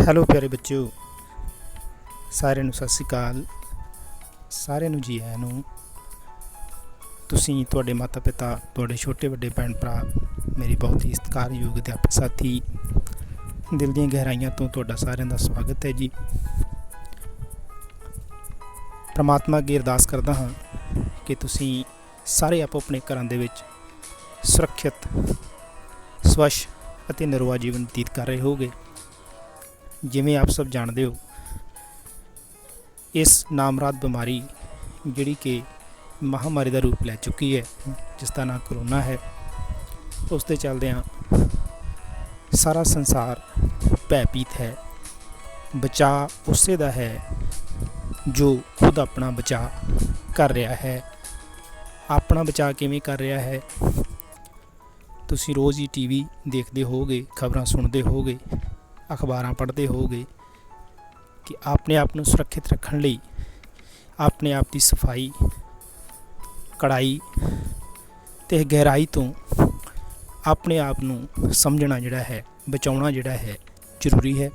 Hello ਪਿਆਰੇ ਬੱਚਿਓ, ਸਾਰਿਆਂ ਨੂੰ ਸਤਿ ਸ਼੍ਰੀ ਅਕਾਲ। ਸਾਰਿਆਂ ਨੂੰ ਜੀ ਆਇਆਂ ਨੂੰ। ਤੁਸੀਂ, ਤੁਹਾਡੇ ਮਾਤਾ ਪਿਤਾ, ਤੁਹਾਡੇ ਛੋਟੇ ਵੱਡੇ ਭੈਣ ਭਰਾ, ਮੇਰੇ ਬਹੁਤ ਹੀ ਸਤਿਕਾਰਯੋਗ ਅਧਿਆਪਕ ਸਾਥੀ, ਦਿਲ ਦੀਆਂ ਗਹਿਰਾਈਆਂ ਤੋਂ ਤੁਹਾਡਾ ਸਾਰਿਆਂ ਦਾ ਸਵਾਗਤ ਹੈ ਜੀ। ਪ੍ਰਮਾਤਮਾ ਅੱਗੇ ਅਰਦਾਸ ਕਰਦਾ ਹਾਂ ਕਿ ਤੁਸੀਂ ਸਾਰੇ ਆਪੋ ਆਪਣੇ ਘਰਾਂ ਦੇ ਵਿੱਚ ਸੁਰੱਖਿਅਤ, ਸਵੱਛ ਅਤੇ ਨਿਰੋਆ ਜੀਵਨ ਬਤੀਤ ਕਰ ਰਹੇ ਹੋਗੇ। ਜਿਵੇਂ ਆਪ ਸਭ ਜਾਣਦੇ ਹੋ, ਇਸ ਨਾਮਰਾਦ ਬਿਮਾਰੀ ਜਿਹੜੀ ਕਿ ਮਹਾਂਮਾਰੀ ਦਾ ਰੂਪ ਲੈ ਚੁੱਕੀ ਹੈ, ਜਿਸ ਦਾ ਨਾਂ ਕਰੋਨਾ ਹੈ, ਉਸ ਦੇ ਚੱਲਦਿਆਂ ਸਾਰਾ ਸੰਸਾਰ ਭੈਭੀਤ ਹੈ। ਬਚਾਅ ਉਸੇ ਦਾ ਹੈ ਜੋ ਖੁਦ ਆਪਣਾ ਬਚਾਅ ਕਰ ਰਿਹਾ ਹੈ। ਆਪਣਾ ਬਚਾਅ ਕਿਵੇਂ ਕਰ ਰਿਹਾ ਹੈ? ਤੁਸੀਂ ਰੋਜ਼ ਹੀ TV ਦੇਖਦੇ ਹੋਵੋਗੇ, ਖਬਰਾਂ ਸੁਣਦੇ ਹੋਵੋਗੇ, ਅਖਬਾਰਾਂ ਪੜ੍ਹਦੇ ਹੋਵੋਗੇ ਕਿ ਆਪਣੇ ਆਪ ਨੂੰ ਸੁਰੱਖਿਅਤ ਰੱਖਣ ਲਈ ਆਪਣੇ ਆਪ ਦੀ ਸਫਾਈ, ਕੜਾਈ ਅਤੇ ਗਹਿਰਾਈ ਤੋਂ ਆਪਣੇ ਆਪ ਨੂੰ ਸਮਝਣਾ ਜਿਹੜਾ ਹੈ, ਬਚਾਉਣਾ ਜਿਹੜਾ ਹੈ, ਜ਼ਰੂਰੀ ਹੈ।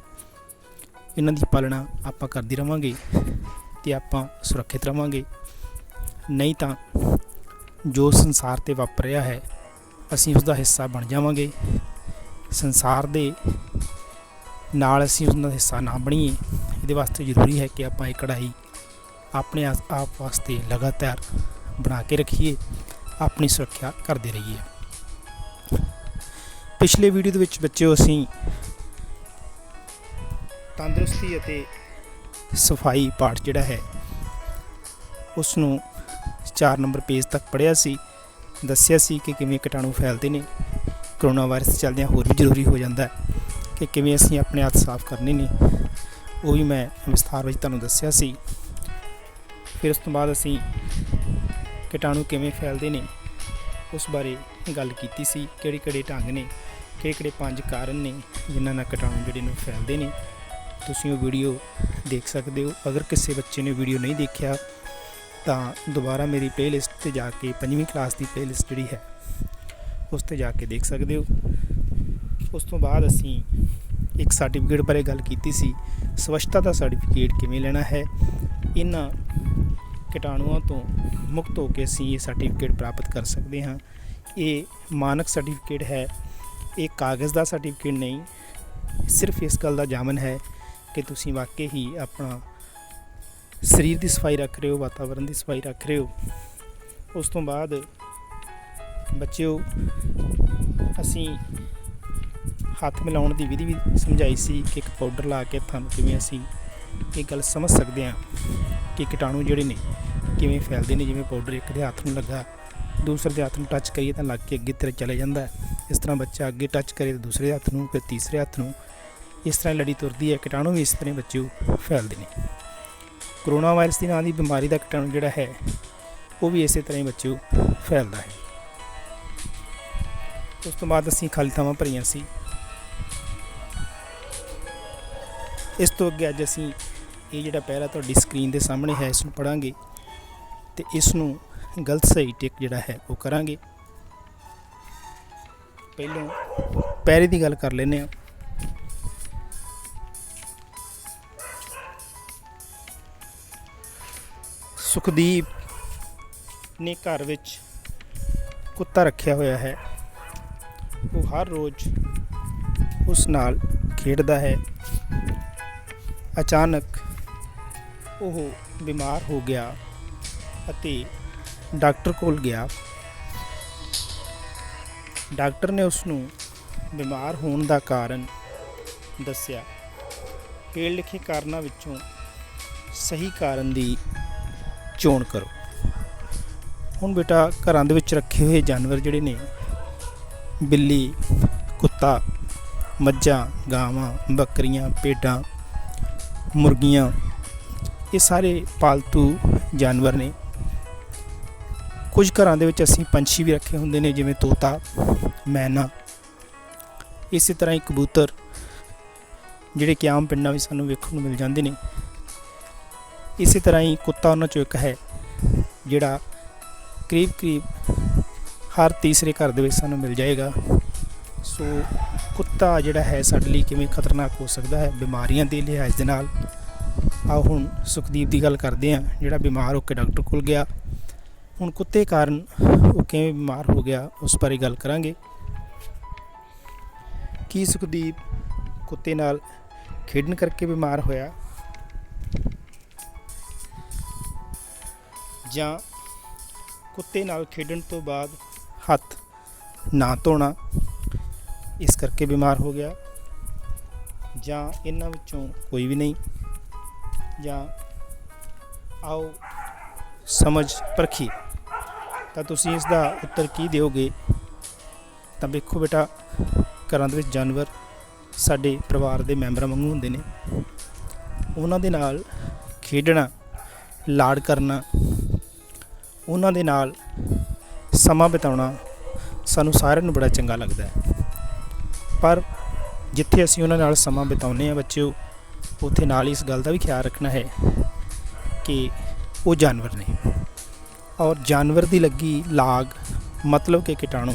ਇਹਨਾਂ ਦੀ ਪਾਲਣਾ ਆਪਾਂ ਕਰਦੇ ਰਹਾਂਗੇ ਅਤੇ ਆਪਾਂ ਸੁਰੱਖਿਅਤ ਰਹਾਂਗੇ। ਨਹੀਂ ਤਾਂ ਜੋ ਸੰਸਾਰ 'ਤੇ ਵਾਪਰ ਰਿਹਾ ਹੈ, ਅਸੀਂ ਉਸ ਦਾ ਹਿੱਸਾ ਬਣ ਜਾਵਾਂਗੇ। ਸੰਸਾਰ ਦੇ ਨਾਲ ਅਸੀਂ ਉਸ ਦਾ ਹਿੱਸਾ ਨਾ ਬਣੀਏ। ਇਹਦੇ ਵਾਸਤੇ ਜ਼ਰੂਰੀ ਹੈ ਕਿ ਆਪਾਂ ਇਹ ਕੜਾਈ ਆਪਣੇ ਆਪ ਵਾਸਤੇ ਲਗਾਤਾਰ ਬਣਾ ਕੇ ਰੱਖੀਏ, ਆਪਣੀ ਸੁਰੱਖਿਆ ਕਰਦੇ ਰਹੀਏ। ਪਿਛਲੇ ਵੀਡੀਓ ਦੇ ਵਿੱਚ ਬੱਚਿਓ ਅਸੀਂ ਤੰਦਰੁਸਤੀ ਅਤੇ ਸਫਾਈ ਪਾਠ ਜਿਹੜਾ ਹੈ ਉਸ ਨੂੰ 4 ਨੰਬਰ ਪੇਜ ਤੱਕ ਪੜ੍ਹਿਆ ਸੀ। ਦੱਸਿਆ ਸੀ ਕਿ ਕਿਵੇਂ ਕੀਟਾਣੂ ਫੈਲਦੇ ਨੇ। ਕਰੋਨਾ ਵਾਇਰਸ ਚੱਲਦਿਆਂ ਹੋਰ ਵੀ ਜ਼ਰੂਰੀ ਹੋ ਜਾਂਦਾ ਕਿ ਕਿਵੇਂ ਅਸੀਂ ਆਪਣੇ ਹੱਥ ਸਾਫ਼ ਕਰਨੇ ਨੇ, ਉਹ ਵੀ ਮੈਂ ਵਿਸਥਾਰ ਵਿੱਚ ਤੁਹਾਨੂੰ ਦੱਸਿਆ ਸੀ। ਫਿਰ ਉਸ ਤੋਂ ਬਾਅਦ ਅਸੀਂ ਕੀਟਾਣੂ ਕਿਵੇਂ ਫੈਲਦੇ ਨੇ ਉਸ ਬਾਰੇ ਗੱਲ ਕੀਤੀ ਸੀ। ਕਿਹੜੇ ਕਿਹੜੇ ਢੰਗ ਨੇ, ਕਿਹੜੇ ਕਿਹੜੇ 5 ਕਾਰਨ ਨੇ ਜਿਨ੍ਹਾਂ ਨਾਲ ਕੀਟਾਣੂ ਜਿਹੜੇ ਨੂੰ ਫੈਲਦੇ ਨੇ। ਤੁਸੀਂ ਉਹ ਵੀਡੀਓ ਦੇਖ ਸਕਦੇ ਹੋ। ਅਗਰ ਕਿਸੇ ਬੱਚੇ ਨੇ ਵੀਡੀਓ ਨਹੀਂ ਦੇਖਿਆ ਤਾਂ ਦੁਬਾਰਾ ਮੇਰੀ ਪਲੇਲਿਸਟ 'ਤੇ ਜਾ ਕੇ 5ਵੀਂ ਕਲਾਸ ਦੀ ਪਲੇਲਿਸਟ ਜਿਹੜੀ ਹੈ ਉਸ 'ਤੇ ਜਾ ਕੇ ਦੇਖ ਸਕਦੇ ਹੋ। ਉਸ ਤੋਂ ਬਾਅਦ ਅਸੀਂ ਇੱਕ ਸਰਟੀਫਿਕੇਟ ਬਾਰੇ ਗੱਲ ਕੀਤੀ ਸੀ। ਸਵੱਛਤਾ ਦਾ ਸਰਟੀਫਿਕੇਟ ਕਿਵੇਂ ਲੈਣਾ ਹੈ, ਇਹਨਾਂ ਕੀਟਾਣੂਆਂ ਤੋਂ ਮੁਕਤ ਹੋ ਕੇ ਅਸੀਂ ਇਹ ਸਰਟੀਫਿਕੇਟ ਪ੍ਰਾਪਤ ਕਰ ਸਕਦੇ ਹਾਂ। ਇਹ ਮਾਨਕ ਸਰਟੀਫਿਕੇਟ ਹੈ, ਇਹ ਕਾਗਜ਼ ਦਾ ਸਰਟੀਫਿਕੇਟ ਨਹੀਂ। ਸਿਰਫ ਇਸ ਗੱਲ ਦਾ ਜਾਮਨ ਹੈ ਕਿ ਤੁਸੀਂ ਵਾਕਈ ਹੀ ਆਪਣਾ ਸਰੀਰ ਦੀ ਸਫਾਈ ਰੱਖ ਰਹੇ ਹੋ, ਵਾਤਾਵਰਨ ਦੀ ਸਫਾਈ ਰੱਖ ਰਹੇ ਹੋ। ਉਸ ਤੋਂ ਬਾਅਦ ਬੱਚਿਓ ਅਸੀਂ ਹੱਥ ਮਿਲਾਉਣ ਦੀ ਵਿਧੀ ਵੀ ਸਮਝਾਈ ਸੀ ਕਿ ਇੱਕ ਪਾਊਡਰ ਲਾ ਕੇ ਹੱਥਾਂ ਨੂੰ ਕਿਵੇਂ ਅਸੀਂ ਇਹ ਗੱਲ ਸਮਝ ਸਕਦੇ ਹਾਂ ਕਿ ਕੀਟਾਣੂ ਜਿਹੜੇ ਨੇ ਕਿਵੇਂ ਫੈਲਦੇ ਨੇ। ਜਿਵੇਂ ਪਾਊਡਰ ਇੱਕ ਦੇ ਹੱਥ ਨੂੰ ਲੱਗਾ, ਦੂਸਰੇ ਦੇ ਹੱਥ ਨੂੰ ਟੱਚ ਕਰੀਏ ਤਾਂ ਲੱਗ ਕੇ ਅੱਗੇ ਤਰ੍ਹਾਂ ਚਲੇ ਜਾਂਦਾ। ਇਸ ਤਰ੍ਹਾਂ ਬੱਚਾ ਅੱਗੇ ਟੱਚ ਕਰੇ ਤਾਂ ਦੂਸਰੇ ਹੱਥ ਨੂੰ, ਫਿਰ ਤੀਸਰੇ ਹੱਥ ਨੂੰ, ਇਸ ਤਰ੍ਹਾਂ ਲੜੀ ਤੁਰਦੀ ਹੈ। ਕੀਟਾਣੂ ਵੀ ਇਸ ਤਰ੍ਹਾਂ ਬੱਚੇ ਫੈਲਦੇ ਨੇ। ਕਰੋਨਾ ਵਾਇਰਸ ਦੀ ਨਾਂ ਦੀ ਬਿਮਾਰੀ ਦਾ ਕੀਟਾਣੂ ਜਿਹੜਾ ਹੈ ਉਹ ਵੀ ਇਸੇ ਤਰ੍ਹਾਂ ਹੀ ਬੱਚੇ ਫੈਲਦਾ ਹੈ। ਉਸ ਤੋਂ ਬਾਅਦ ਅਸੀਂ ਖਾਲੀ ਥਾਵਾਂ ਭਰੀਆਂ ਸੀ। ਇਸ ਤੋਂ ਅੱਗੇ ਅੱਜ ਅਸੀਂ ਇਹ ਜਿਹੜਾ ਪਹਿਲਾ ਤੁਹਾਡੀ ਸਕਰੀਨ ਦੇ ਸਾਹਮਣੇ ਹੈ ਇਸ ਨੂੰ ਪੜ੍ਹਾਂਗੇ ਅਤੇ ਇਸ ਨੂੰ ਗਲਤ ਸਹੀ ਟਿਕ ਜਿਹੜਾ ਹੈ ਉਹ ਕਰਾਂਗੇ। ਪਹਿਲੋਂ ਪੈਰੇ ਦੀ ਗੱਲ ਕਰ ਲੈਂਦੇ ਹਾਂ। ਸੁਖਦੀਪ ਨੇ ਘਰ ਵਿੱਚ ਕੁੱਤਾ ਰੱਖਿਆ ਹੋਇਆ ਹੈ। ਉਹ ਹਰ ਰੋਜ਼ ਉਸ ਨਾਲ ਖੇਡਦਾ ਹੈ। ਅਚਾਨਕ ਉਹ ਬਿਮਾਰ ਹੋ ਗਿਆ ਅਤੇ ਡਾਕਟਰ ਕੋਲ ਗਿਆ। ਡਾਕਟਰ ਨੇ ਉਸ ਨੂੰ ਬਿਮਾਰ ਹੋਣ ਦਾ ਕਾਰਨ ਦੱਸਿਆ। ਹੇਠ ਲਿਖੇ ਕਾਰਨਾਂ ਵਿੱਚੋਂ ਸਹੀ ਕਾਰਨ ਦੀ ਚੋਣ ਕਰੋ। ਹੁਣ ਬੇਟਾ, ਘਰਾਂ ਦੇ ਵਿੱਚ ਰੱਖੇ ਹੋਏ ਜਾਨਵਰ ਜਿਹੜੇ ਨੇ, ਬਿੱਲੀ, ਕੁੱਤਾ, ਮੱਝਾਂ, ਗਾਵਾਂ, ਬੱਕਰੀਆਂ, ਭੇਡਾਂ, ਮੁਰਗੀਆਂ, ਇਹ ਸਾਰੇ ਪਾਲਤੂ ਜਾਨਵਰ ਨੇ। ਕੁਝ ਘਰਾਂ ਦੇ ਵਿੱਚ ਅਸੀਂ ਪੰਛੀ ਵੀ ਰੱਖੇ ਹੁੰਦੇ ਨੇ, ਜਿਵੇਂ ਤੋਤਾ, ਮੈਨਾ, ਇਸੇ ਤਰ੍ਹਾਂ ਹੀ ਕਬੂਤਰ, ਜਿਹੜੇ ਕਿ ਆਮ ਪਿੰਡਾਂ ਵਿੱਚ ਸਾਨੂੰ ਵੇਖਣ ਨੂੰ ਮਿਲ ਜਾਂਦੇ ਨੇ। ਇਸੇ ਤਰ੍ਹਾਂ ਹੀ ਕੁੱਤਾ ਉਹਨਾਂ 'ਚੋਂ ਇੱਕ ਹੈ ਜਿਹੜਾ ਕਰੀਬ ਹਰ ਤੀਸਰੇ ਘਰ ਦੇ ਵਿੱਚ ਸਾਨੂੰ ਮਿਲ ਜਾਏਗਾ। ਸੋ ਕੁੱਤਾ ਜਿਹੜਾ ਹੈ ਸਾਡੇ ਲਈ ਕਿਵੇਂ ਖਤਰਨਾਕ ਹੋ ਸਕਦਾ ਹੈ ਬਿਮਾਰੀਆਂ ਦੇ ਲਿਹਾਜ਼ ਦੇ ਨਾਲ। ਆਓ ਹੁਣ ਸੁਖਦੀਪ ਦੀ ਗੱਲ ਕਰਦੇ ਹਾਂ, ਜਿਹੜਾ ਬਿਮਾਰ ਹੋ ਕੇ ਡਾਕਟਰ ਕੋਲ ਗਿਆ। ਹੁਣ ਕੁੱਤੇ ਕਾਰਨ ਉਹ ਕਿਵੇਂ ਬਿਮਾਰ ਹੋ ਗਿਆ ਉਸ ਬਾਰੇ ਗੱਲ ਕਰਾਂਗੇ। ਕੀ ਸੁਖਦੀਪ ਕੁੱਤੇ ਨਾਲ ਖੇਡਣ ਕਰਕੇ ਬਿਮਾਰ ਹੋਇਆ, ਜਾਂ ਕੁੱਤੇ ਨਾਲ ਖੇਡਣ ਤੋਂ ਬਾਅਦ ਹੱਥ ਨਾ ਧੋਣਾ ਇਸ ਕਰਕੇ ਬਿਮਾਰ ਹੋ ਗਿਆ, ਜਾਂ ਇਹਨਾਂ ਵਿੱਚੋਂ ਕੋਈ ਵੀ ਨਹੀਂ। ਜਾਂ ਆਓ ਸਮਝ ਪਰਖੀ ਤਾਂ ਤੁਸੀਂ ਇਸ ਦਾ ਉੱਤਰ ਕੀ ਦਿਓਗੇ। ਤਾਂ ਵੇਖੋ ਬੇਟਾ, ਘਰਾਂ ਦੇ ਵਿੱਚ ਜਾਨਵਰ ਸਾਡੇ ਪਰਿਵਾਰ ਦੇ ਮੈਂਬਰਾਂ ਵਾਂਗੂ ਹੁੰਦੇ ਨੇ। ਉਹਨਾਂ ਦੇ ਨਾਲ ਖੇਡਣਾ, ਲਾਡ ਕਰਨਾ, ਉਹਨਾਂ ਦੇ ਨਾਲ ਸਮਾਂ ਬਿਤਾਉਣਾ ਸਾਨੂੰ ਸਾਰਿਆਂ ਨੂੰ ਬੜਾ ਚੰਗਾ ਲੱਗਦਾ ਹੈ। ਪਰ ਜਿੱਥੇ ਅਸੀਂ ਉਹਨਾਂ ਨਾਲ ਸਮਾਂ ਬਿਤਾਉਂਦੇ ਹਾਂ ਬੱਚਿਓ, ਉੱਥੇ ਨਾਲ ਇਸ ਗੱਲ ਦਾ ਵੀ ਖਿਆਲ ਰੱਖਣਾ ਹੈ ਕਿ ਉਹ ਜਾਨਵਰ ਨੇ, ਔਰ ਜਾਨਵਰ ਦੀ ਲੱਗੀ ਲਾਗ ਮਤਲਬ ਕਿ ਕੀਟਾਣੂ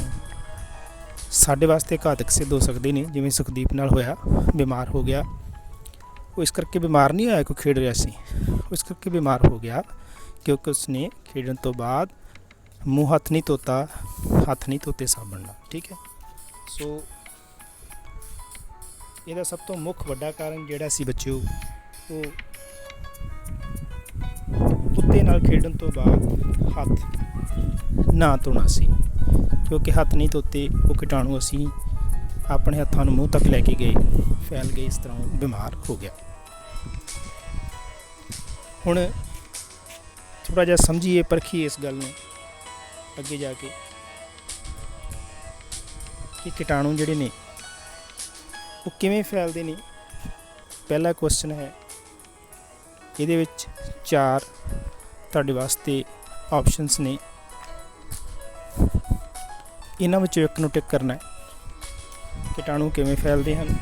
ਸਾਡੇ ਵਾਸਤੇ ਘਾਤਕ ਸਿੱਧ ਹੋ ਸਕਦੇ ਨੇ। ਜਿਵੇਂ ਸੁਖਦੀਪ ਨਾਲ ਹੋਇਆ, ਬਿਮਾਰ ਹੋ ਗਿਆ। ਉਹ ਇਸ ਕਰਕੇ ਬਿਮਾਰ ਨਹੀਂ ਹੋਇਆ ਕੋਈ ਖੇਡ ਰਿਹਾ ਸੀ, ਉਹ ਇਸ ਕਰਕੇ ਬਿਮਾਰ ਹੋ ਗਿਆ ਕਿਉਂਕਿ ਉਸਨੇ ਖੇਡਣ ਤੋਂ ਬਾਅਦ ਮੂੰਹ ਹੱਥ ਨਹੀਂ ਧੋਤਾ, ਹੱਥ ਨਹੀਂ ਧੋਤੇ ਸਾਬਣ ਨਾਲ। ਠੀਕ ਹੈ, ਸੋ ਇਹਦਾ ਸਭ ਤੋਂ ਮੁੱਖ ਵੱਡਾ ਕਾਰਨ ਜਿਹੜਾ ਸੀ ਬੱਚਿਓ, ਉਹ ਕੁੱਤੇ ਨਾਲ ਖੇਡਣ ਤੋਂ ਬਾਅਦ ਹੱਥ ਨਾ ਧੋਣਾ ਸੀ। ਕਿਉਂਕਿ ਹੱਥ ਨਹੀਂ ਧੋਤੇ, ਉਹ ਕੀਟਾਣੂ ਅਸੀਂ ਆਪਣੇ ਹੱਥਾਂ ਨੂੰ ਮੂੰਹ ਤੱਕ ਲੈ ਕੇ ਗਏ, ਫੈਲ ਗਏ, ਇਸ ਤਰ੍ਹਾਂ ਉਹ ਬਿਮਾਰ ਹੋ ਗਿਆ। ਹੁਣ ਥੋੜ੍ਹਾ ਜਿਹਾ ਸਮਝੀਏ, ਪਰਖੀਏ ਇਸ ਗੱਲ ਨੂੰ ਅੱਗੇ ਜਾ ਕੇ ਕਿ ਕੀਟਾਣੂ ਜਿਹੜੇ ਨੇ ਉਹ ਕਿਵੇਂ ਫੈਲਦੇ ਨੇ। ਪਹਿਲਾ ਕੁਐਸਚਨ ਹੈ, ਇਹਦੇ ਵਿੱਚ 4 ਤੁਹਾਡੇ ਵਾਸਤੇ ਆਪਸ਼ਨਸ ਨੇ, ਇਹਨਾਂ ਵਿੱਚੋਂ ਇੱਕ ਨੂੰ ਟਿਕ ਕਰਨਾ ਹੈ। ਕੀਟਾਣੂ ਕਿਵੇਂ ਫੈਲਦੇ ਹਨ?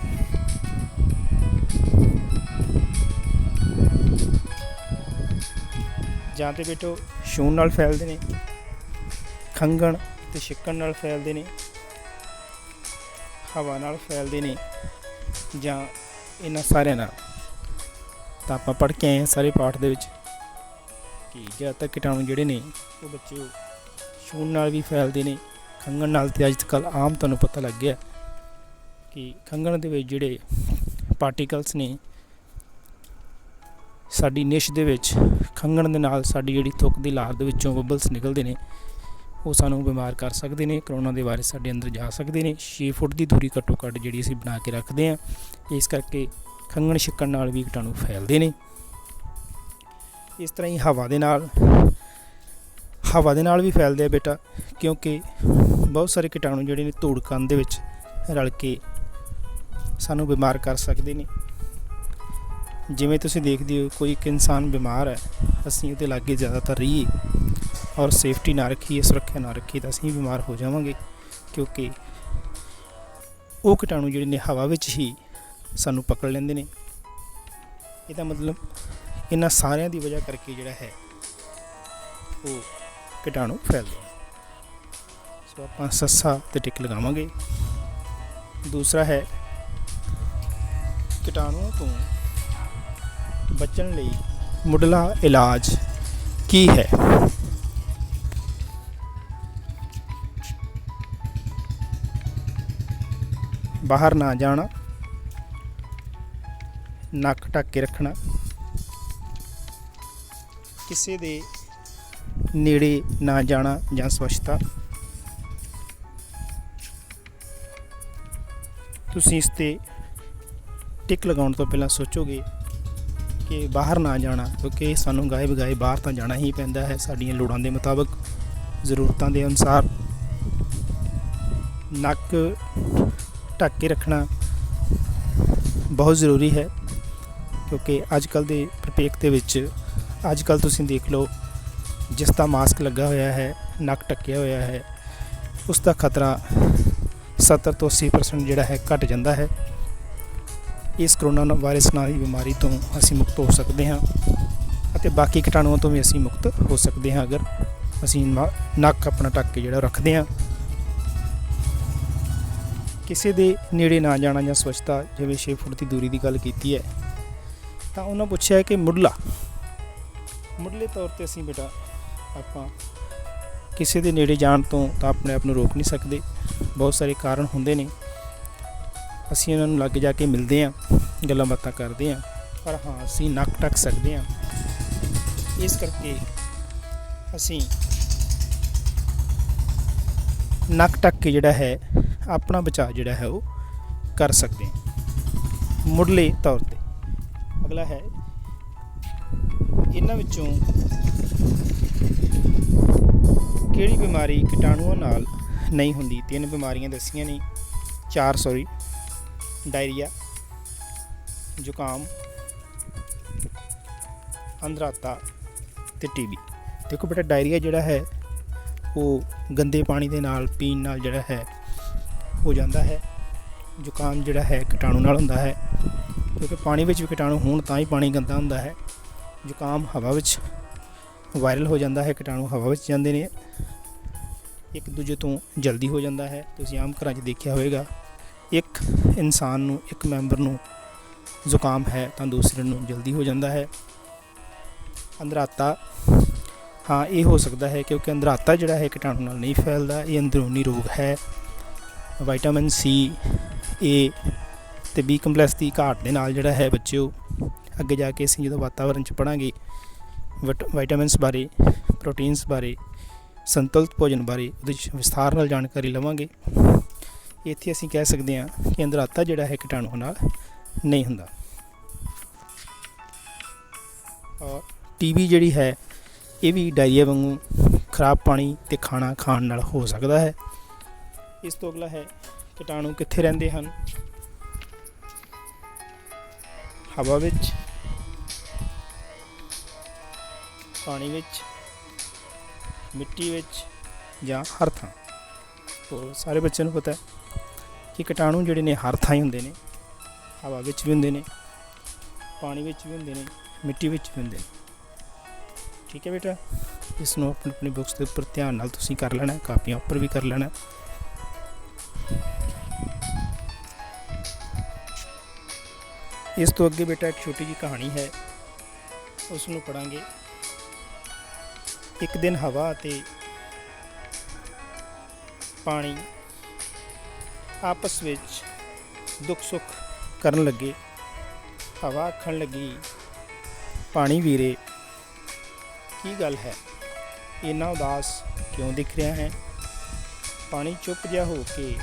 ਜਾਂ ਤੇ ਬੇਟੋ ਛੂਹਣ ਨਾਲ ਫੈਲਦੇ ਨੇ, ਖੰਘਣ ਤੇ ਛਿੱਕਣ ਨਾਲ ਫੈਲਦੇ ਨੇ, ਹਵਾ ਨਾਲ ਫੈਲਦੇ ਨੇ, ਜਾਂ ਇਹਨਾਂ ਸਾਰਿਆਂ ਨਾਲ। ਤਾਂ ਆਪਾਂ ਪੜ੍ਹ ਕੇ ਆਏ ਹਾਂ ਸਾਰੇ ਪਾਠ ਦੇ ਵਿੱਚ ਕਿ ਜ਼ਿਆਦਾਤਰ ਕੀਟਾਣੂ ਜਿਹੜੇ ਨੇ ਉਹ ਬੱਚੇ ਛੂਹਣ ਨਾਲ ਵੀ ਫੈਲਦੇ ਨੇ, ਖੰਘਣ ਨਾਲ। ਤੇ ਅੱਜ ਕੱਲ੍ਹ ਆਮ ਤੁਹਾਨੂੰ ਪਤਾ ਲੱਗ ਗਿਆ ਕਿ ਖੰਘਣ ਦੇ ਵਿੱਚ ਜਿਹੜੇ ਪਾਰਟੀਕਲਸ ਨੇ ਸਾਡੀ ਨਿਸ਼ ਦੇ ਵਿੱਚ, ਖੰਘਣ ਦੇ ਨਾਲ ਸਾਡੀ ਜਿਹੜੀ ਥੁੱਕ ਦੀ ਲਾਰ ਦੇ ਵਿੱਚੋਂ ਬੱਬਲਸ ਨਿਕਲਦੇ ਨੇ, ਉਹ ਸਾਨੂੰ ਬਿਮਾਰ ਕਰ ਸਕਦੇ ਨੇ। ਕਰੋਨਾ ਦੇ ਵਾਇਰਸ ਸਾਡੇ ਅੰਦਰ ਜਾ ਸਕਦੇ ਨੇ। 6 ਫੁੱਟ ਦੀ ਦੂਰੀ ਘੱਟੋ ਘੱਟ ਜਿਹੜੀ ਅਸੀਂ ਬਣਾ ਕੇ ਰੱਖਦੇ ਹਾਂ, ਇਸ ਕਰਕੇ ਖੰਘਣ ਛਿੱਕਣ ਨਾਲ ਵੀ ਕੀਟਾਣੂ ਫੈਲਦੇ ਨੇ। ਇਸ ਤਰ੍ਹਾਂ ਹੀ ਹਵਾ ਦੇ ਨਾਲ ਵੀ ਫੈਲਦੇ ਆ ਬੇਟਾ, ਕਿਉਂਕਿ ਬਹੁਤ ਸਾਰੇ ਕੀਟਾਣੂ ਜਿਹੜੇ ਨੇ ਧੂੜ ਕੰਨ ਦੇ ਵਿੱਚ ਰਲ ਕੇ ਸਾਨੂੰ ਬਿਮਾਰ ਕਰ ਸਕਦੇ ਨੇ। ਜਿਵੇਂ ਤੁਸੀਂ ਦੇਖਦੇ ਹੋ, ਕੋਈ ਇੱਕ ਇਨਸਾਨ ਬਿਮਾਰ ਹੈ, ਅਸੀਂ ਉਹਦੇ ਲਾਗੇ ਜ਼ਿਆਦਾਤਰ ਰਹੀਏ ਔਰ ਸੇਫਟੀ ਨਾ ਰੱਖੀਏ, ਸੁਰੱਖਿਆ ਨਾ ਰੱਖੀਏ, ਤਾਂ ਅਸੀਂ ਬਿਮਾਰ ਹੋ ਜਾਵਾਂਗੇ। ਕਿਉਂਕਿ ਉਹ ਕੀਟਾਣੂ ਜਿਹੜੇ ਨੇ ਹਵਾ ਵਿੱਚ ਹੀ ਸਾਨੂੰ ਪਕੜ ਲੈਂਦੇ ਨੇ। ਇਹਦਾ ਮਤਲਬ ਇਹਨਾਂ ਸਾਰਿਆਂ ਦੀ ਵਜ੍ਹਾ ਕਰਕੇ ਜਿਹੜਾ ਹੈ ਉਹ ਕੀਟਾਣੂ ਫੈਲਦੇ ਨੇ। ਸੋ ਆਪਾਂ ਸੱਸਾ ਤੇ ਟਿਕ ਲਗਾਵਾਂਗੇ। ਦੂਸਰਾ ਹੈ, ਕੀਟਾਣੂਆਂ ਤੋਂ ਬਚਣ ਲਈ ਮੁੱਢਲਾ ਇਲਾਜ ਕੀ ਹੈ? ਬਾਹਰ ਨਾ ਜਾਣਾ, ਨੱਕ ਢੱਕ ਕੇ ਰੱਖਣਾ, ਕਿਸੇ ਦੇ ਨੇੜੇ ਨਾ ਜਾਣਾ, ਜਾਂ ਸਵੱਛਤਾ। ਤੁਸੀਂ ਇਸ 'ਤੇ ਟਿਕ ਲਗਾਉਣ ਤੋਂ ਪਹਿਲਾਂ ਸੋਚੋਗੇ ਕਿ ਬਾਹਰ ਨਾ ਜਾਣਾ, ਕਿਉਂਕਿ ਸਾਨੂੰ ਗਾਏ ਬਗਾਏ ਬਾਹਰ ਤਾਂ ਜਾਣਾ ਹੀ ਪੈਂਦਾ ਹੈ ਸਾਡੀਆਂ ਲੋੜਾਂ ਦੇ ਮੁਤਾਬਕ, ਜ਼ਰੂਰਤਾਂ ਦੇ ਅਨੁਸਾਰ। ਨੱਕ ਢੱਕ ਕੇ ਰੱਖਣਾ ਬਹੁਤ ਜ਼ਰੂਰੀ ਹੈ, ਕਿਉਂਕਿ ਅੱਜ ਕੱਲ੍ਹ ਦੇ ਪ੍ਰਪੇਖ ਦੇ ਵਿੱਚ, ਅੱਜ ਕੱਲ੍ਹ ਤੁਸੀਂ ਦੇਖ ਲਓ, ਜਿਸ ਦਾ ਮਾਸਕ ਲੱਗਾ ਹੋਇਆ ਹੈ, ਨੱਕ ਢੱਕਿਆ ਹੋਇਆ ਹੈ, ਉਸ ਦਾ ਖਤਰਾ 70 ਤੋਂ 80% ਜਿਹੜਾ ਹੈ ਘੱਟ ਜਾਂਦਾ ਹੈ। ਇਸ ਕਰੋਨਾ ਵਾਇਰਸ ਨਾਲ ਦੀ ਬਿਮਾਰੀ ਤੋਂ ਅਸੀਂ ਮੁਕਤ ਹੋ ਸਕਦੇ ਹਾਂ, ਅਤੇ ਬਾਕੀ ਕੀਟਾਣੂਆਂ ਤੋਂ ਵੀ ਅਸੀਂ ਮੁਕਤ ਹੋ ਸਕਦੇ ਹਾਂ ਅਗਰ ਅਸੀਂ ਨੱਕ ਆਪਣਾ ਢੱਕ ਕੇ ਜਿਹੜਾ ਰੱਖਦੇ ਹਾਂ। ਕਿਸੇ ਦੇ ਨੇੜੇ ਨਾ ਜਾਣਾ ਜਾਂ ਸਵੱਛਤਾ ਜਿਵੇਂ 6 ਫੁੱਟ ਦੀ ਦੂਰੀ ਦੀ ਗੱਲ ਕੀਤੀ ਹੈ, ਤਾਂ ਉਹਨਾਂ ਪੁੱਛਿਆ ਕਿ ਮੁੱਢਲੇ ਤੌਰ 'ਤੇ ਅਸੀਂ ਬੇਟਾ ਆਪਾਂ ਕਿਸੇ ਦੇ ਨੇੜੇ ਜਾਣ ਤੋਂ ਤਾਂ ਆਪਣੇ ਆਪ ਨੂੰ ਰੋਕ ਨਹੀਂ ਸਕਦੇ। ਬਹੁਤ ਸਾਰੇ ਕਾਰਨ ਹੁੰਦੇ ਨੇ, ਅਸੀਂ ਉਹਨਾਂ ਨੂੰ ਲਾਗੇ ਜਾ ਕੇ ਮਿਲਦੇ ਹਾਂ, ਗੱਲਾਂ ਬਾਤਾਂ ਕਰਦੇ ਹਾਂ, ਪਰ ਹਾਂ ਅਸੀਂ ਨੱਕ ਢੱਕ ਸਕਦੇ ਹਾਂ। ਇਸ ਕਰਕੇ ਅਸੀਂ ਨੱਕ ਢੱਕ ਕੇ ਜਿਹੜਾ ਹੈ ਆਪਣਾ ਬਚਾਅ ਜਿਹੜਾ ਹੈ ਉਹ ਕਰ ਸਕਦੇ ਹਾਂ ਮੁੱਢਲੇ ਤੌਰ 'ਤੇ। ਅਗਲਾ ਹੈ ਇਹਨਾਂ ਵਿੱਚੋਂ ਕਿਹੜੀ ਬਿਮਾਰੀ ਕੀਟਾਣੂਆਂ ਨਾਲ ਨਹੀਂ ਹੁੰਦੀ। 3 ਬਿਮਾਰੀਆਂ ਦੱਸੀਆਂ ਨੇ, 4 ਡਾਇਰੀਆ, ਜ਼ੁਕਾਮ, ਅੰਧਰਾਤਾ ਤੇ ਟੀਬੀ। ਦੇਖੋ ਬੇਟਾ, ਡਾਇਰੀਆ ਜਿਹੜਾ ਹੈ ਉਹ ਗੰਦੇ ਪਾਣੀ ਦੇ ਨਾਲ ਪੀਣ ਨਾਲ ਜਿਹੜਾ ਹੈ ਹੋ ਜਾਂਦਾ ਹੈ। ਜ਼ੁਕਾਮ ਜਿਹੜਾ ਹੈ ਕੀਟਾਣੂ ਨਾਲ ਹੁੰਦਾ ਹੈ, ਕਿਉਂਕਿ ਪਾਣੀ ਵਿੱਚ ਵੀ ਕੀਟਾਣੂ ਹੋਣ ਤਾਂ ਹੀ ਪਾਣੀ ਗੰਦਾ ਹੁੰਦਾ ਹੈ। ਜ਼ੁਕਾਮ ਹਵਾ ਵਿੱਚ ਵਾਇਰਲ ਹੋ ਜਾਂਦਾ ਹੈ, ਕੀਟਾਣੂ ਹਵਾ ਵਿੱਚ ਜਾਂਦੇ ਨੇ, ਇੱਕ ਦੂਜੇ ਤੋਂ ਜਲਦੀ ਹੋ ਜਾਂਦਾ ਹੈ। ਤੁਸੀਂ ਆਮ ਘਰਾਂ 'ਚ ਦੇਖਿਆ ਹੋਵੇਗਾ, ਇੱਕ ਇਨਸਾਨ ਨੂੰ, ਇੱਕ ਮੈਂਬਰ ਨੂੰ ਜ਼ੁਕਾਮ ਹੈ ਤਾਂ ਦੂਸਰੇ ਨੂੰ ਜਲਦੀ ਹੋ ਜਾਂਦਾ ਹੈ। ਅੰਧਰਾਤਾ, ਹਾਂ ਇਹ ਹੋ ਸਕਦਾ ਹੈ ਕਿਉਂਕਿ ਅੰਧਰਾਤਾ ਜਿਹੜਾ ਹੈ ਕੀਟਾਣੂ ਨਾਲ ਨਹੀਂ ਫੈਲਦਾ, ਇਹ ਅੰਦਰੂਨੀ ਰੋਗ ਹੈ। ਵਿਟਾਮਿਨ ਸੀ, ਏ ਅਤੇ ਬੀ ਕੰਪਲੈਕਸ ਦੀ ਘਾਟ ਦੇ ਨਾਲ ਜਿਹੜਾ ਹੈ ਬੱਚਿਓ, ਅੱਗੇ ਜਾ ਕੇ ਅਸੀਂ ਜਦੋਂ ਵਾਤਾਵਰਨ 'ਚ ਪੜ੍ਹਾਂਗੇ ਵਿਟਾਮਿਨਸ ਬਾਰੇ, ਪ੍ਰੋਟੀਨਸ ਬਾਰੇ, ਸੰਤੁਲਿਤ ਭੋਜਨ ਬਾਰੇ ਉਹਦੇ 'ਚ ਵਿਸਥਾਰ ਨਾਲ ਜਾਣਕਾਰੀ ਲਵਾਂਗੇ। ਇੱਥੇ ਅਸੀਂ ਕਹਿ ਸਕਦੇ ਹਾਂ ਕਿ ਅੰਧਰਾਤਾ ਜਿਹੜਾ ਹੈ ਕੀਟਾਣੂ ਨਾਲ ਨਹੀਂ ਹੁੰਦਾ। ਔਰ ਟੀਬੀ ਜਿਹੜੀ ਹੈ ਇਹ ਵੀ ਡਾਇਰੀਆ ਵਾਂਗੂ ਖਰਾਬ ਪਾਣੀ ਅਤੇ ਖਾਣਾ ਖਾਣ ਨਾਲ ਹੋ ਸਕਦਾ ਹੈ। ਇਸ ਤੋਂ ਅਗਲਾ ਹੈ ਕੀਟਾਣੂ ਕਿੱਥੇ ਰਹਿੰਦੇ ਹਨ। ਹਵਾ ਵਿੱਚ, ਪਾਣੀ ਵਿੱਚ, ਮਿੱਟੀ ਵਿੱਚ ਜਾਂ ਹਰ ਥਾਂ। ਉਹ ਸਾਰੇ ਬੱਚਿਆਂ ਨੂੰ ਪਤਾ ਹੈ ਕਿ ਕੀਟਾਣੂ ਜਿਹੜੇ ਨੇ ਹਰ ਥਾਂ ਹੀ ਹੁੰਦੇ ਨੇ। ਹਵਾ ਵਿੱਚ ਵੀ ਹੁੰਦੇ ਨੇ, ਪਾਣੀ ਵਿੱਚ ਵੀ ਹੁੰਦੇ ਨੇ, ਮਿੱਟੀ ਵਿੱਚ ਵੀ ਹੁੰਦੇ ਨੇ। ਠੀਕ ਹੈ ਬੇਟਾ, ਇਸ ਨੂੰ ਆਪਣੀ ਬੁੱਕਸ ਦੇ ਉੱਪਰ ਧਿਆਨ ਨਾਲ ਤੁਸੀਂ ਕਰ ਲੈਣਾ, ਕਾਪੀਆਂ ਉੱਪਰ ਵੀ ਕਰ ਲੈਣਾ। ਇਸ ਤੋਂ ਅੱਗੇ ਬੇਟਾ ਇੱਕ ਛੋਟੀ ਜਿਹੀ ਕਹਾਣੀ ਹੈ, ਉਸ ਨੂੰ ਪੜ੍ਹਾਂਗੇ। ਇੱਕ ਦਿਨ ਹਵਾ ਅਤੇ ਪਾਣੀ ਆਪਸ ਵਿੱਚ ਦੁੱਖ ਸੁੱਖ ਕਰਨ ਲੱਗੇ। ਹਵਾ ਆਖਣ ਲੱਗੀ, ਪਾਣੀ ਵੀਰੇ ਕੀ ਗੱਲ ਹੈ, ਇੰਨਾ ਉਦਾਸ ਕਿਉਂ ਦਿਖ ਰਿਹਾ ਹੈ। ਪਾਣੀ ਚੁੱਪ ਜਿਹਾ ਹੋ ਕੇ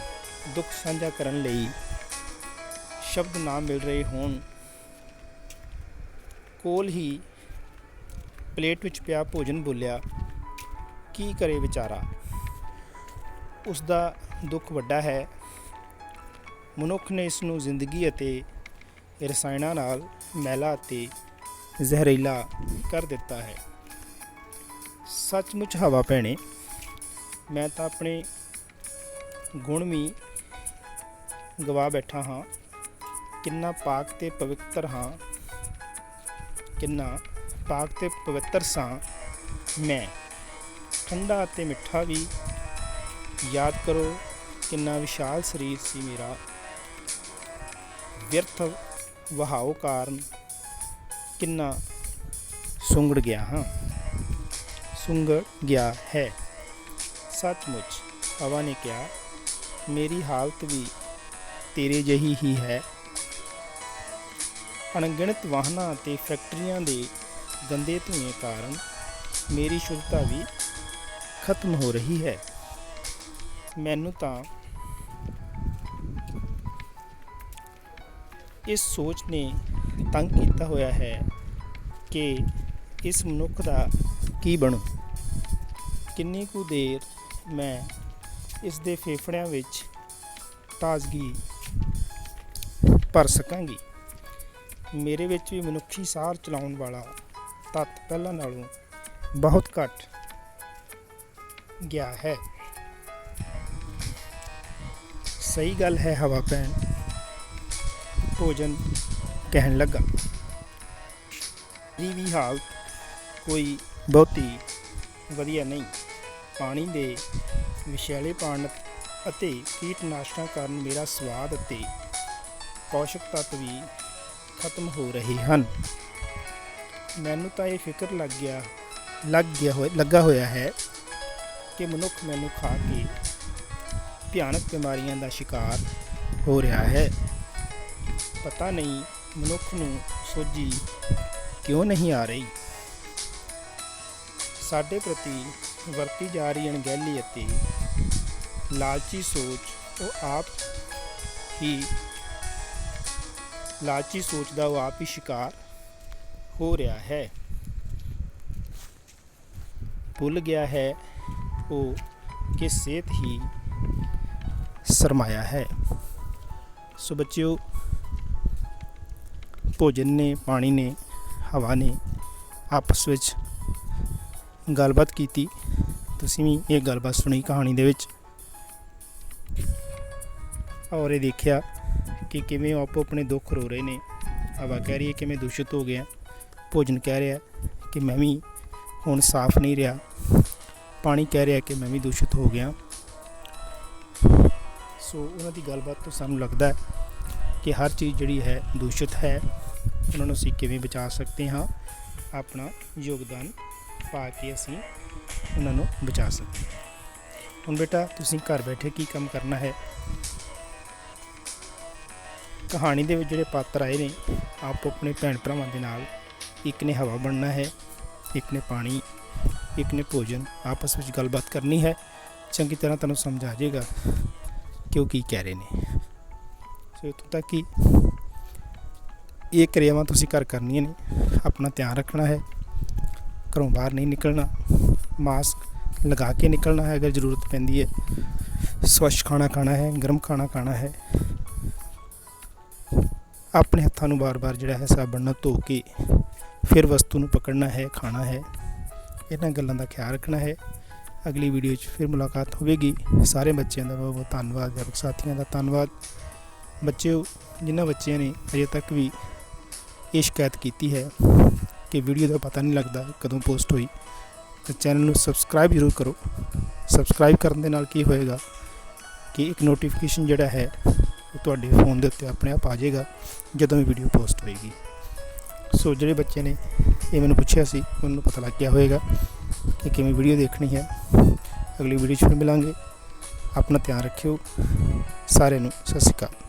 ਦੁੱਖ ਸਾਂਝਾ ਕਰਨ ਲਈ ਸ਼ਬਦ ਨਾ ਮਿਲ ਰਹੇ ਹੋਣ। ਕੋਲ ਹੀ ਪਲੇਟ ਵਿੱਚ ਪਿਆ ਭੋਜਨ ਬੋਲਿਆ, ਕੀ ਕਰੇ ਵਿਚਾਰਾ, ਉਸ ਦਾ ਦੁੱਖ ਵੱਡਾ ਹੈ। ਮਨੁੱਖ ਨੇ ਇਸ ਨੂੰ ਜ਼ਿੰਦਗੀ ਅਤੇ ਰਸਾਇਣਾਂ ਨਾਲ ਮੈਲਾ ਅਤੇ ਜ਼ਹਿਰੀਲਾ ਕਰ ਦਿੱਤਾ ਹੈ। ਸੱਚਮੁੱਚ ਹਵਾ ਭੈਣੇ, ਮੈਂ ਤਾਂ ਆਪਣੇ ਗੁਣ ਵੀ ਗਵਾ ਬੈਠਾ ਹਾਂ। ਕਿੰਨਾ ਪਾਕ ਤੇ ਪਵਿੱਤਰ ਹਾਂ, ਕਿੰਨਾ ਪਾਕ ਤੇ ਪਵਿੱਤਰ ਸਾਂ ਮੈਂ। ਠੰਡਾ ਅਤੇ ਮਿੱਠਾ ਵੀ ਯਾਦ ਕਰੋ, ਕਿੰਨਾ ਵਿਸ਼ਾਲ ਸਰੀਰ ਸੀ ਮੇਰਾ। ਵਿਅਰਥ ਵਹਾਓ ਕਾਰਨ ਕਿੰਨਾ ਸੁੰਗੜ ਗਿਆ ਹਾਂ, ਸੁੰਗੜ ਗਿਆ ਹੈ। ਸੱਚਮੁੱਚ ਹਵਾ ਨੇ ਕਿਹਾ, ਮੇਰੀ ਹਾਲਤ ਵੀ ਤੇਰੇ ਜਿਹੀ ਹੀ ਹੈ। ਅਣਗਿਣਤ ਵਾਹਨਾਂ ਅਤੇ ਫੈਕਟਰੀਆਂ ਦੇ ਗੰਦੇ ਧੂਏ ਕਾਰਨ ਮੇਰੀ ਸ਼ੁੱਧਤਾ ਵੀ ਖਤਮ ਹੋ ਰਹੀ ਹੈ। ਮੈਨੂੰ ਤਾਂ ਇਸ ਸੋਚ ਨੇ ਤੰਗ ਕੀਤਾ ਹੋਇਆ ਹੈ ਕਿ ਇਸ ਮਨੁੱਖ ਦਾ ਕੀ ਬਣੂ। ਕਿੰਨੀ ਕੁ ਦੇਰ ਮੈਂ ਇਸ ਦੇ ਫੇਫੜਿਆਂ ਵਿੱਚ ਤਾਜ਼ਗੀ ਭਰ ਸਕਾਂਗੀ। ਮੇਰੇ ਵਿੱਚ ਵੀ ਮਨੁੱਖੀ ਸਾਹ ਚਲਾਉਣ ਵਾਲਾ ਤੱਤ ਪਹਿਲਾਂ ਨਾਲੋਂ ਬਹੁਤ ਘੱਟ ਗਿਆ ਹੈ। ਸਹੀ ਗੱਲ ਹੈ ਹਵਾ ਭੈਣ, ਭੋਜਨ ਕਹਿਣ ਲੱਗਾ। ਮੇਰੀ ਵੀ ਹਾਲਤ ਕੋਈ ਬਹੁਤੀ ਵਧੀਆ ਨਹੀਂ। ਪਾਣੀ ਦੇ ਵਿਸ਼ੈਲੇ ਅਤੇ ਕੀਟਨਾਸ਼ਕਾਂ ਕਾਰਨ ਮੇਰਾ ਸਵਾਦ ਅਤੇ ਪੌਸ਼ਕ ਤੱਤ ਵੀ ਖਤਮ ਹੋ ਰਹੇ ਹਨ। ਮੈਨੂੰ ਤਾਂ ਇਹ ਫਿਕਰ ਲੱਗਾ ਹੋਇਆ ਹੈ ਕਿ ਮਨੁੱਖ ਮੈਨੂੰ ਖਾ ਕੇ ਭਿਆਨਕ ਬਿਮਾਰੀਆਂ ਦਾ ਸ਼ਿਕਾਰ ਹੋ ਰਿਹਾ ਹੈ। ਪਤਾ ਨਹੀਂ ਮਨੁੱਖ ਨੂੰ ਸੋਝੀ ਕਿਉਂ ਨਹੀਂ ਆ ਰਹੀ। ਸਾਡੇ ਪ੍ਰਤੀ ਵਰਤੀ ਜਾ ਰਹੀ ਅਣਗਹਿਲੀ ਅਤੇ ਲਾਲਚੀ ਸੋਚ ਦਾ ਉਹ ਆਪ ਹੀ ਸ਼ਿਕਾਰ ਹੋ ਰਿਹਾ ਹੈ। ਭੁੱਲ ਗਿਆ ਹੈ ਉਹ ਕਿ ਸਿਹਤ ਹੀ ਸਰਮਾਇਆ ਹੈ। ਸੋ ਬੱਚਿਓ, ਭੋਜਨ ਨੇ, ਪਾਣੀ ਨੇ, ਹਵਾ ਨੇ ਆਪਸ ਵਿੱਚ ਗੱਲਬਾਤ ਕੀਤੀ। ਤੁਸੀਂ ਵੀ ਇਹ ਗੱਲਬਾਤ ਸੁਣੀ ਕਹਾਣੀ ਦੇ ਵਿੱਚ ਔਰ ਇਹ ਦੇਖਿਆ ਕਿ ਕਿਵੇਂ ਉਹ ਆਪੋ ਆਪਣੇ ਦੁੱਖ ਰੋ ਰਹੇ ਨੇ। ਹਵਾ ਕਹਿ ਰਹੀ ਹੈ ਕਿ ਮੈਂ ਦੂਸ਼ਿਤ ਹੋ ਗਿਆ, ਭੋਜਨ ਕਹਿ ਰਿਹਾ ਕਿ ਮੈਂ ਵੀ ਹੁਣ ਸਾਫ਼ ਨਹੀਂ ਰਿਹਾ, ਪਾਣੀ ਕਹਿ ਰਿਹਾ ਕਿ ਮੈਂ ਵੀ ਦੂਸ਼ਿਤ ਹੋ ਗਿਆ। ਸੋ ਉਹਨਾਂ ਦੀ ਗੱਲਬਾਤ ਤੋਂ ਸਾਨੂੰ ਲੱਗਦਾ ਕਿ ਹਰ ਚੀਜ਼ ਜਿਹੜੀ ਹੈ ਦੂਸ਼ਿਤ ਹੈ। ਉਹਨਾਂ ਨੂੰ ਅਸੀਂ ਕਿਵੇਂ ਬਚਾ ਸਕਦੇ ਹਾਂ, ਆਪਣਾ ਯੋਗਦਾਨ ਪਾ ਕੇ ਅਸੀਂ ਉਹਨਾਂ ਨੂੰ ਬਚਾ ਸਕਦੇ ਹਾਂ। ਹੁਣ ਬੇਟਾ ਤੁਸੀਂ ਘਰ ਬੈਠੇ ਕੀ ਕੰਮ ਕਰਨਾ ਹੈ, ਕਹਾਣੀ ਦੇ ਵਿੱਚ ਜਿਹੜੇ ਪਾਤਰ ਆਏ ਨੇ ਆਪੋ ਆਪਣੇ ਭੈਣ ਭਰਾਵਾਂ ਦੇ ਨਾਲ, ਇੱਕ ਨੇ ਹਵਾ ਬਣਨਾ ਹੈ, ਇੱਕ ਨੇ ਪਾਣੀ, ਇੱਕ ਨੇ ਭੋਜਨ, ਆਪਸ ਵਿੱਚ ਗੱਲਬਾਤ ਕਰਨੀ ਹੈ। ਚੰਗੀ ਤਰ੍ਹਾਂ ਤੁਹਾਨੂੰ ਸਮਝ ਆ ਜਾਏਗਾ ਕਿ ਉਹ ਕੀ ਕਹਿ ਰਹੇ ਨੇ। ਸੋ ਇੱਥੋਂ ਤੱਕ ਕਿ ਇਹ ਕਿਰਿਆਵਾਂ ਤੁਸੀਂ ਘਰ ਕਰਨੀਆਂ ਨੇ। ਆਪਣਾ ਧਿਆਨ ਰੱਖਣਾ ਹੈ, ਘਰੋਂ ਬਾਹਰ ਨਹੀਂ ਨਿਕਲਣਾ, ਮਾਸਕ ਲਗਾ ਕੇ ਨਿਕਲਣਾ ਹੈ ਅਗਰ ਜ਼ਰੂਰਤ ਪੈਂਦੀ ਹੈ, ਸਵੱਛ ਖਾਣਾ ਖਾਣਾ ਹੈ, ਗਰਮ ਖਾਣਾ ਖਾਣਾ ਹੈ, ਆਪਣੇ ਹੱਥਾਂ ਨੂੰ ਬਾਰ-ਬਾਰ ਜਿਹੜਾ ਹੈ ਸਾਬਣ ਨਾਲ ਧੋ ਕੇ ਫਿਰ ਵਸਤੂ ਨੂੰ ਪਕੜਨਾ ਹੈ, ਖਾਣਾ ਹੈ। ਇਹਨਾਂ ਗੱਲਾਂ ਦਾ ਖਿਆਲ ਰੱਖਣਾ ਹੈ। ਅਗਲੀ ਵੀਡੀਓ 'ਚ ਫਿਰ ਮੁਲਾਕਾਤ ਹੋਵੇਗੀ। ਸਾਰੇ ਬੱਚਿਆਂ ਦਾ ਬਹੁਤ ਬਹੁਤ ਧੰਨਵਾਦ, ਅਧਿਆਪਕ ਸਾਥੀਆਂ ਦਾ ਧੰਨਵਾਦ। ਬੱਚਿਓ, ਜਿਨ੍ਹਾਂ ਬੱਚਿਆਂ ਨੇ ਅਜੇ ਤੱਕ ਵੀ ਇਹ ਸ਼ਿਕਾਇਤ ਕੀਤੀ ਹੈ ਕਿ ਵੀਡੀਓ ਦਾ ਪਤਾ ਨਹੀਂ ਲੱਗਦਾ ਕਦੋਂ ਪੋਸਟ ਹੋਈ, ਤਾਂ ਚੈਨਲ ਨੂੰ ਸਬਸਕ੍ਰਾਈਬ ਜ਼ਰੂਰ ਕਰੋ। ਸਬਸਕ੍ਰਾਈਬ ਕਰਨ ਦੇ ਨਾਲ ਕੀ ਹੋਏਗਾ ਕਿ ਇੱਕ ਨੋਟੀਫਿਕੇਸ਼ਨ ਜਿਹੜਾ ਹੈ ਉਹ ਤੁਹਾਡੇ ਫੋਨ ਦੇ ਉੱਤੇ ਆਪਣੇ ਆਪ ਆ ਜਾਏਗਾ ਜਦੋਂ ਵੀ ਵੀਡੀਓ ਪੋਸਟ ਹੋਏਗੀ। ਸੋ ਜਿਹੜੇ ਬੱਚੇ ਨੇ ਇਹ ਮੈਨੂੰ ਪੁੱਛਿਆ ਸੀ, ਉਹਨਾਂ ਨੂੰ ਪਤਾ ਲੱਗ ਗਿਆ ਹੋਏਗਾ ਕਿ ਕਿਵੇਂ ਵੀਡੀਓ ਦੇਖਣੀ ਹੈ। ਅਗਲੀ ਵੀਡੀਓ 'ਚ ਫਿਰ ਮਿਲਾਂਗੇ। ਆਪਣਾ ਧਿਆਨ ਰੱਖਿਓ। ਸਾਰਿਆਂ ਨੂੰ ਸਤਿ ਸ਼੍ਰੀ ਅਕਾਲ।